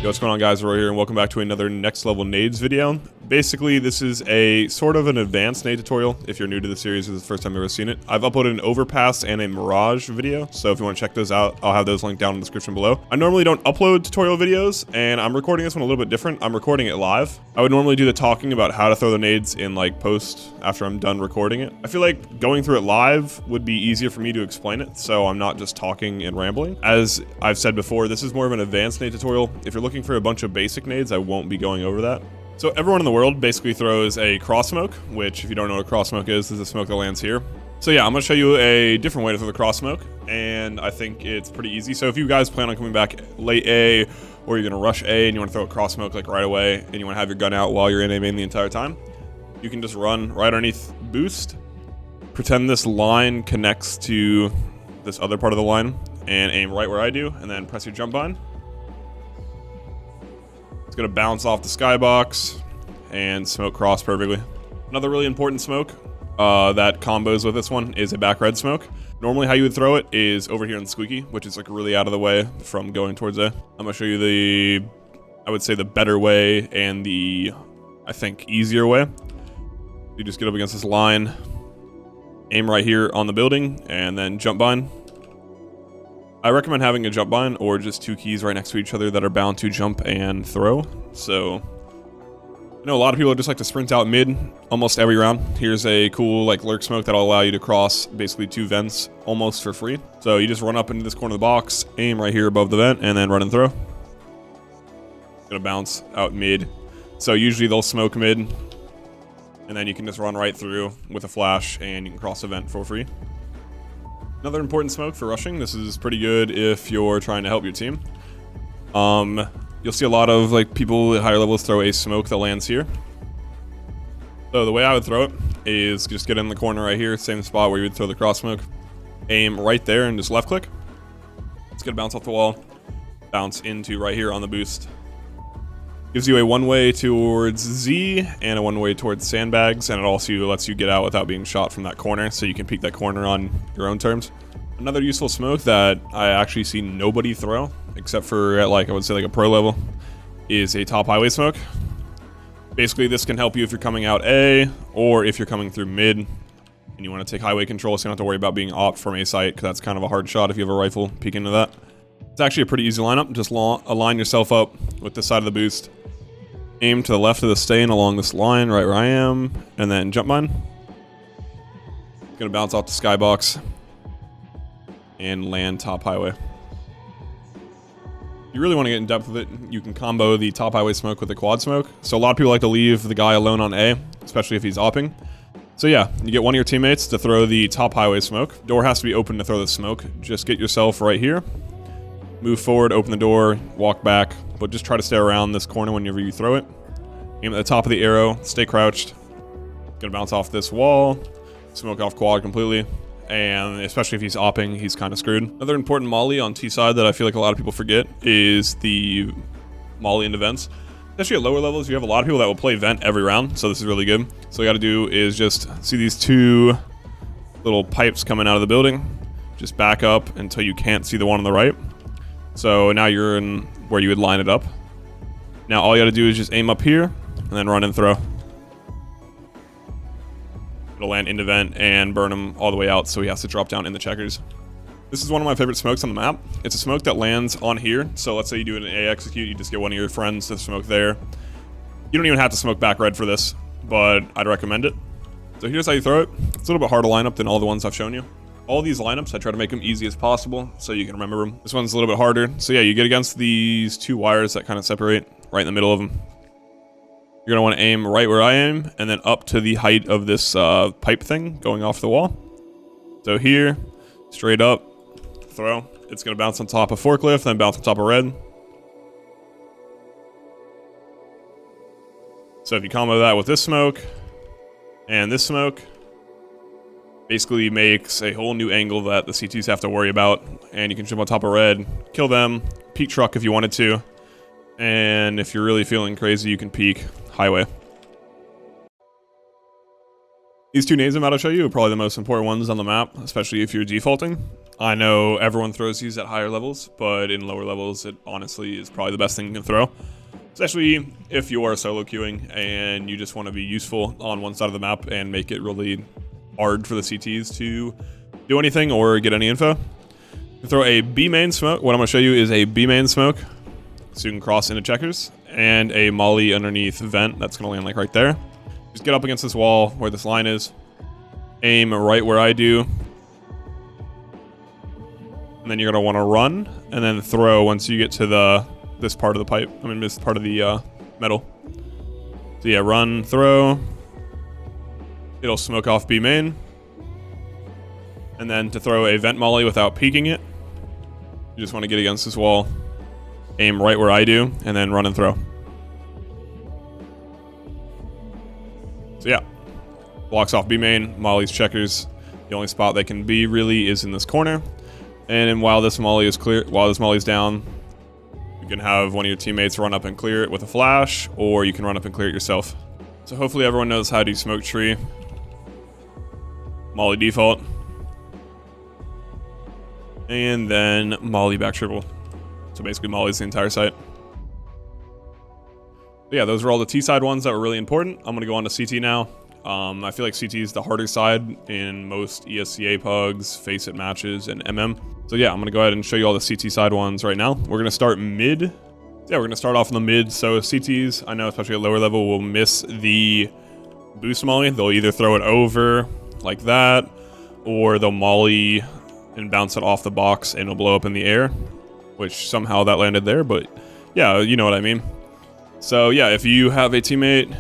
Yo, what's going on, guys? Ahrora here, and welcome back to another next level nades video. Basically, this is a sort of an advanced nade tutorial. If you're new to the series, this is the first time you've ever seen it. I've uploaded an overpass and a mirage video, so if you want to check those out, I'll have those linked down in the description below. I normally don't upload tutorial videos, and I'm recording this one a little bit different. I'm recording it live. I would normally do the talking about how to throw the nades in like post after I'm done recording it. I feel like going through it live would be easier for me to explain it, so I'm not just talking and rambling. As I've said before, this is more of an advanced nade tutorial. If you're looking for a bunch of basic nades, I won't be going over that. So everyone in the world basically throws a cross smoke, which if you don't know what a cross smoke is a smoke that lands here. So yeah, I'm gonna show you a different way to throw the cross smoke, and I think it's pretty easy. So if you guys plan on coming back late A, or you're gonna rush A and you wanna throw a cross smoke like right away, and you wanna have your gun out while you're in A main the entire time, you can just run right underneath boost, pretend this line connects to this other part of the line, and aim right where I do, and then press your jump button. It's gonna bounce off the skybox and smoke cross perfectly. Another really important smoke that combos with this one is a back red smoke. Normally how you would throw it is over here in squeaky, which is like really out of the way from going towards A. I'm gonna show you the, I would say the better way and the, I think, easier way. You just get up against this line, aim right here on the building, and then jump bind. I recommend having a jump bind or just two keys right next to each other that are bound to jump and throw. So, I know a lot of people just like to sprint out mid almost every round. Here's a cool like lurk smoke that'll allow you to cross basically two vents almost for free. So you just run up into this corner of the box, aim right here above the vent, and then run and throw. Gonna bounce out mid. So usually they'll smoke mid, and then you can just run right through with a flash and you can cross the vent for free. Another important smoke for rushing. This is pretty good if you're trying to help your team. You'll see a lot of like people at higher levels throw a smoke that lands here. So the way I would throw it is just get in the corner right here, same spot where you would throw the cross smoke. Aim right there and just left click. It's gonna bounce off the wall, bounce into right here on the boost. Gives you a one-way towards Z and a one-way towards sandbags, and it also lets you get out without being shot from that corner, so you can peek that corner on your own terms. Another useful smoke that I actually see nobody throw, except for at like, I would say like a pro level, is a top highway smoke. Basically, this can help you if you're coming out A, or if you're coming through mid, and you want to take highway control, so you don't have to worry about being opt from A site, because that's kind of a hard shot if you have a rifle, peek into that. It's actually a pretty easy lineup. Just align yourself up with this side of the boost. Aim to the left of the stain along this line, right where I am, and then jump mine. Gonna bounce off the skybox and land top highway. You really want to get in depth with it, you can combo the top highway smoke with the quad smoke. So a lot of people like to leave the guy alone on A, especially if he's opping. So yeah, you get one of your teammates to throw the top highway smoke. Door has to be open to throw the smoke. Just get yourself right here. Move forward, open the door, walk back, but just try to stay around this corner whenever you throw it. Aim at the top of the arrow, stay crouched. Gonna bounce off this wall, smoke off quad completely, and especially if he's opping, he's kind of screwed. Another important molly on T side that I feel like a lot of people forget is the molly into vents. Especially at lower levels, you have a lot of people that will play vent every round, so this is really good. So what you gotta do is just see these two little pipes coming out of the building. Just back up until you can't see the one on the right. So now you're in where you would line it up. Now all you gotta do is just aim up here and then run and throw. It'll land into vent and burn him all the way out, so he has to drop down in the checkers. This is one of my favorite smokes on the map. It's a smoke that lands on here. So let's say you do an A execute, you just get one of your friends to smoke there. You don't even have to smoke back red for this, but I'd recommend it. So here's how you throw it. It's a little bit harder lineup than all the ones I've shown you. All these lineups, I try to make them easy as possible so you can remember them. This one's a little bit harder. So yeah, you get against these two wires that kind of separate right in the middle of them. You're gonna want to aim right where I am and then up to the height of this pipe thing going off the wall. So here, straight up, throw. It's gonna bounce on top of forklift, then bounce on top of red. So if you combo that with this smoke and this smoke, basically makes a whole new angle that the C2s have to worry about, and you can jump on top of red, kill them, peek truck if you wanted to, and if you're really feeling crazy, you can peek highway. These two nades I'm about to show you are probably the most important ones on the map, especially if you're defaulting. I know everyone throws these at higher levels, but in lower levels, it honestly is probably the best thing you can throw. Especially if you are solo queuing and you just want to be useful on one side of the map and make it really hard for the CTs to do anything or get any info. You throw a B main smoke. What I'm going to show you is a B main smoke, so you can cross into checkers, and a molly underneath vent that's going to land like right there. Just get up against this wall where this line is, aim right where I do, and then you're going to want to run and then throw once you get to this part of the pipe. I mean, this part of the metal. So yeah, run, throw. It'll smoke off B main. And then to throw a vent molly without peeking it, you just want to get against this wall, aim right where I do, and then run and throw. So yeah, blocks off B main, molly's checkers. The only spot they can be really is in this corner. And then while this molly is clear, while this molly's down, you can have one of your teammates run up and clear it with a flash, or you can run up and clear it yourself. So hopefully everyone knows how to smoke tree. Molly default. And then molly back triple. So basically molly's the entire site. But yeah, those are all the T side ones that were really important. I'm gonna go on to CT now. I feel like CT is the harder side in most ESCA pugs, face it matches, and MM. So yeah, I'm gonna go ahead and show you all the CT side ones right now. We're gonna start mid. Yeah, we're gonna start off in the mid. So CTs, I know especially at lower level, will miss the boost molly. They'll either throw it over like that, or they'll molly and bounce it off the box and it'll blow up in the air, which somehow that landed there, but yeah, you know what I mean. So yeah, if you have a teammate,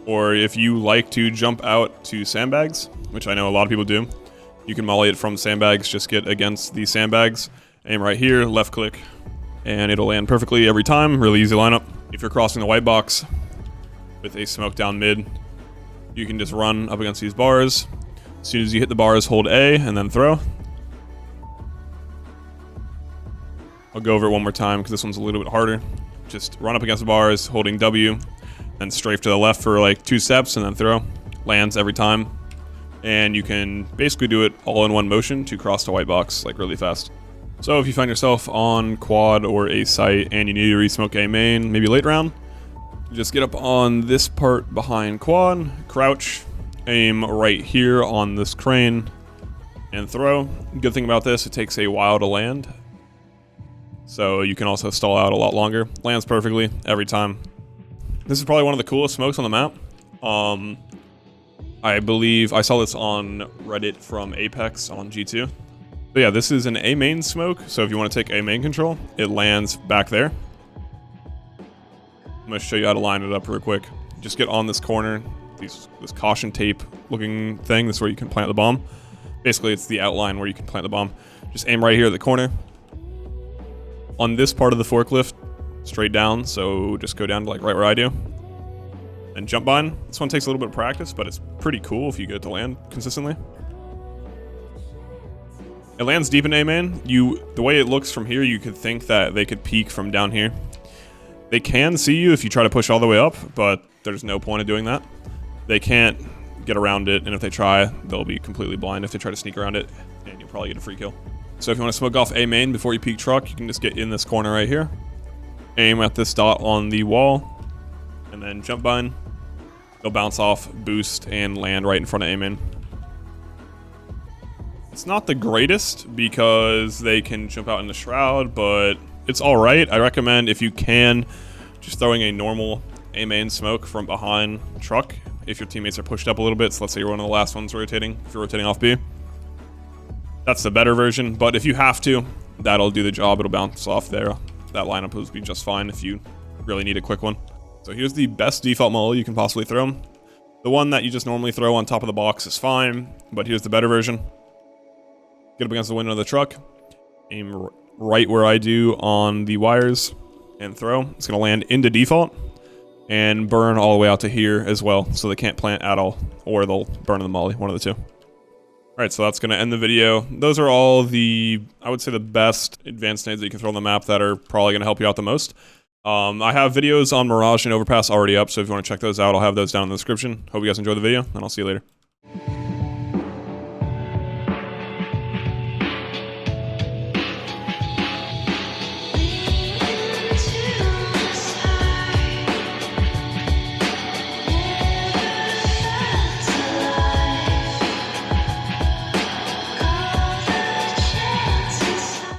or if you like to jump out to sandbags, which I know a lot of people do, you can molly it from sandbags. Just get against these sandbags, aim right here, left click, and it'll land perfectly every time. Really easy lineup. If you're crossing the white box with a smoke down mid, you can just run up against these bars. As soon as you hit the bars, hold A and then throw. I'll go over it one more time because this one's a little bit harder. Just run up against the bars, holding W, then strafe to the left for like 2 steps and then throw. Lands every time. And you can basically do it all in one motion to cross the white box like really fast. So if you find yourself on quad or a site and you need to re-smoke a main, maybe late round, just get up on this part behind quad, crouch, aim right here on this crane, and throw. Good thing about this, it takes a while to land. So you can also stall out a lot longer. Lands perfectly every time. This is probably one of the coolest smokes on the map. I believe I saw this on Reddit from Apex on G2. But yeah, this is an A main smoke. So if you want to take A main control, it lands back there. I'm going to show you how to line it up real quick. Just get on this corner, this caution tape looking thing. This is where you can plant the bomb. Basically, it's the outline where you can plant the bomb. Just aim right here at the corner. On this part of the forklift, straight down. So just go down to like right where I do. And jump behind. This one takes a little bit of practice, but it's pretty cool if you get it to land consistently. It lands deep in A main. The way it looks from here, you could think that they could peek from down here. They can see you if you try to push all the way up, but there's no point of doing that. They can't get around it, and if they try, they'll be completely blind if they try to sneak around it, and you'll probably get a free kill. So if you want to smoke off A main before you peek truck, you can just get in this corner right here. Aim at this dot on the wall, and then jump behind. They'll bounce off, boost, and land right in front of A main. It's not the greatest because they can jump out in the shroud, but it's alright. I recommend, if you can, just throwing a normal A main smoke from behind truck if your teammates are pushed up a little bit. So let's say you're one of the last ones rotating, if you're rotating off B. That's the better version, but if you have to, that'll do the job. It'll bounce off there. That lineup will be just fine if you really need a quick one. So here's the best default molly you can possibly throw. The one that you just normally throw on top of the box is fine, but here's the better version. Get up against the window of the truck, aim right where I do on the wires, and throw. It's going to land into default and burn all the way out to here as well, so they can't plant at all, or they'll burn in the molly, one of the two. Alright, so that's going to end the video. Those are all the, I would say, the best advanced nades that you can throw on the map that are probably going to help you out the most. I have videos on Mirage and Overpass already up, so if you want to check those out, I'll have those down in the description. Hope you guys enjoyed the video, and I'll see you later.